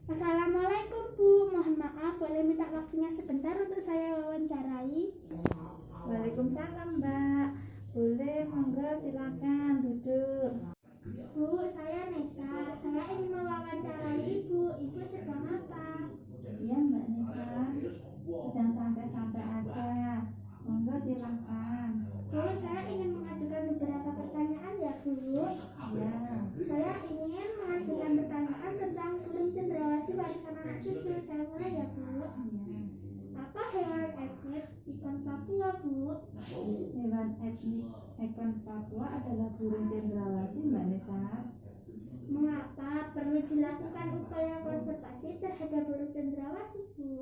Assalamualaikum Bu, mohon maaf boleh minta waktunya sebentar untuk saya wawancarai? Waalaikumsalam Mbak, boleh monggo silakan duduk. Bu, saya Nesa, saya ingin mewawancarai Ibu. Ibu sedang apa? Iya Mbak Nisa, sedang santai-santai aja, monggo silakan. Bu, saya ingin mengajukan beberapa pertanyaan ya Bu. Ya, Saya ingin mengajukan pertanyaan tentang burung cendrawasih warisan anak cucu. Saya mulai ya Bu. ya. Apa hewan etnis ikon Papua Bu? Hewan etnik ekon Papua adalah burung cendrawasih Mbak Nisa. Mengapa perlu dilakukan upaya konservasi terhadap burung cendrawasih Bu?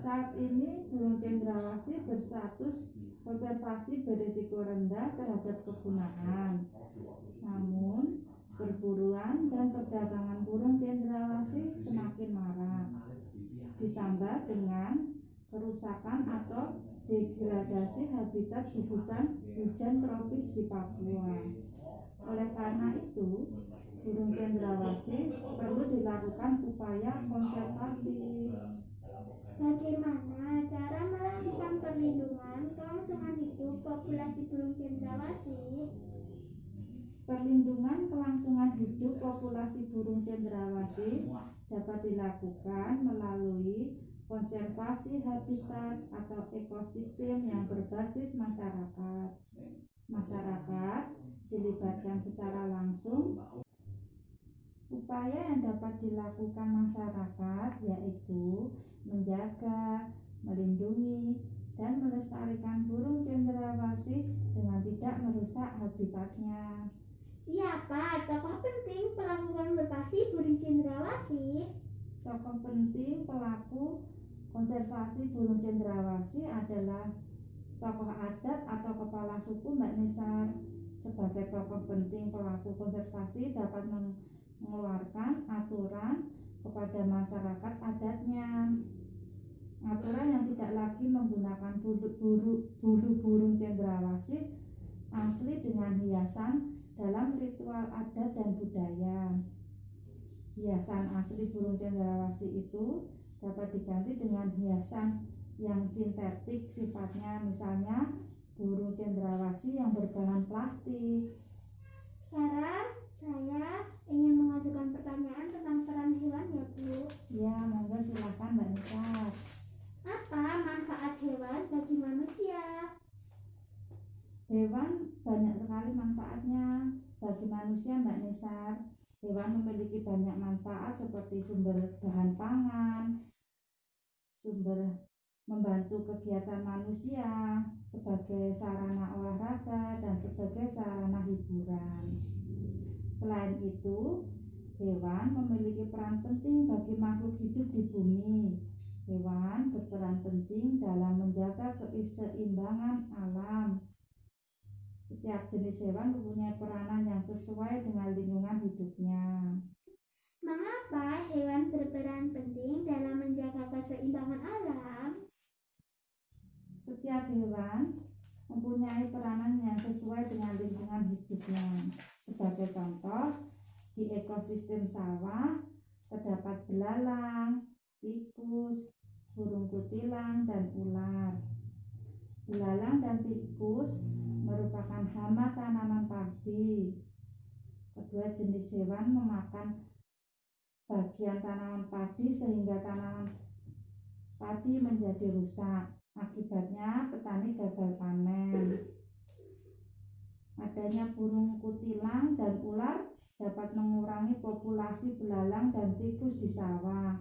Saat ini burung cendrawasih berstatus konservasi berisiko rendah terhadap kepunaan. Namun, perburuan dan perdagangan burung cendrawasih semakin marak, ditambah dengan kerusakan atau degradasi habitat di hutan hujan tropis di Papua. Oleh karena itu, burung cendrawasih perlu dilakukan upaya konservasi. Bagaimana cara melakukan perlindungan kelangsungan hidup populasi burung cendrawasih? Perlindungan kelangsungan hidup populasi burung cendrawasih dapat dilakukan melalui konservasi habitat atau ekosistem yang berbasis masyarakat. Masyarakat dilibatkan secara langsung. Upaya yang dapat dilakukan masyarakat yaitu menjaga, melindungi, dan melestarikan burung cendrawasih dengan tidak merusak habitatnya. Siapa tokoh penting pelaku konservasi burung cendrawasih? Tokoh penting pelaku konservasi burung cendrawasih adalah tokoh adat atau kepala suku Mbak Nisar. Sebagai tokoh penting pelaku konservasi dapat mengeluarkan aturan kepada masyarakat adatnya. Aturan yang tidak lagi menggunakan bulu burung cendrawasih asli dengan hiasan dalam ritual adat dan budaya. Hiasan asli burung cendrawasih itu dapat diganti dengan hiasan yang sintetik sifatnya, misalnya burung cendrawasih yang berbahan plastik. Sekarang saya ingin mengajukan pertanyaan tentang peran hewan ya Bu. Ya, monggo silakan Mbak Nisa. Apa manfaat hewan bagi manusia? Hewan banyak sekali manfaatnya bagi manusia Mbak Nisar. Hewan memiliki banyak manfaat seperti sumber bahan pangan, sumber membantu kegiatan manusia, sebagai sarana olahraga, dan sebagai sarana hiburan. Selain itu, hewan memiliki peran penting bagi makhluk hidup di bumi. Hewan berperan penting dalam menjaga keseimbangan alam. Setiap jenis hewan mempunyai peranan yang sesuai dengan lingkungan hidupnya. Mengapa hewan berperan penting dalam menjaga keseimbangan alam? Setiap hewan mempunyai peranan yang sesuai dengan lingkungan hidupnya. Sebagai contoh, di ekosistem sawah terdapat belalang, tikus, burung kutilang, dan ular. Belalang dan tikus merupakan hama tanaman padi. Kedua jenis hewan memakan bagian tanaman padi sehingga tanaman padi menjadi rusak. Akibatnya petani gagal panen. Adanya burung kutilang dan ular dapat mengurangi populasi belalang dan tikus di sawah.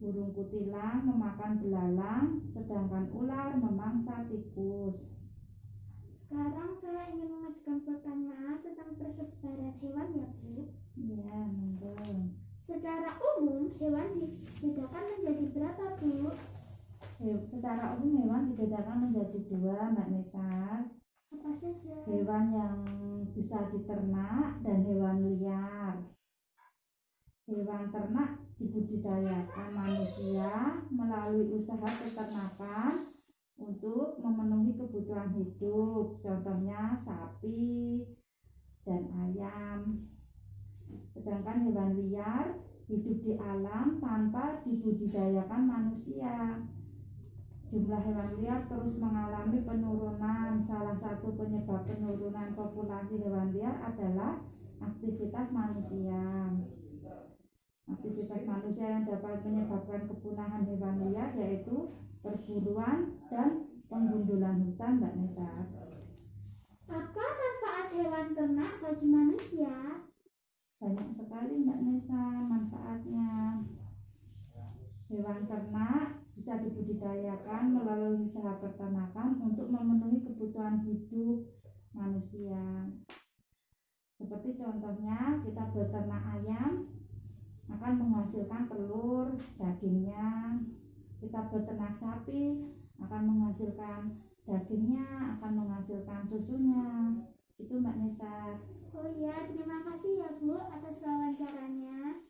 Burung kutilang memakan belalang, sedangkan ular memangsa tikus. Sekarang saya ingin mengajukan pertanyaan tentang persebaran hewan ya Bu. Ya, monggo. Secara umum hewan dibedakan menjadi berapa Bu? Secara umum hewan dibedakan menjadi dua Mbak Nisa. Apa saja? Hewan yang bisa diternak dan hewan liar. Hewan ternak dibudidayakan manusia melalui usaha peternakan untuk memenuhi kebutuhan hidup, contohnya sapi dan ayam. Sedangkan hewan liar hidup di alam tanpa dibudidayakan manusia. Jumlah hewan liar terus mengalami penurunan. Salah satu penyebab penurunan populasi hewan liar adalah aktivitas manusia. Aktivitas manusia yang dapat menyebabkan kepunahan hewan liar yaitu perburuan dan penggundulan hutan, Mbak Nesa. Apa manfaat hewan ternak bagi manusia? Banyak sekali, Mbak Nesa, manfaatnya. Hewan ternak bisa dibudidayakan melalui usaha peternakan untuk memenuhi kebutuhan hidup manusia. Seperti contohnya kita beternak ayam akan menghasilkan telur, dagingnya. Kita beternak sapi akan menghasilkan dagingnya, akan menghasilkan susunya. Itu Mbak Nesa. Oh iya, terima kasih ya Bu atas wawancaranya.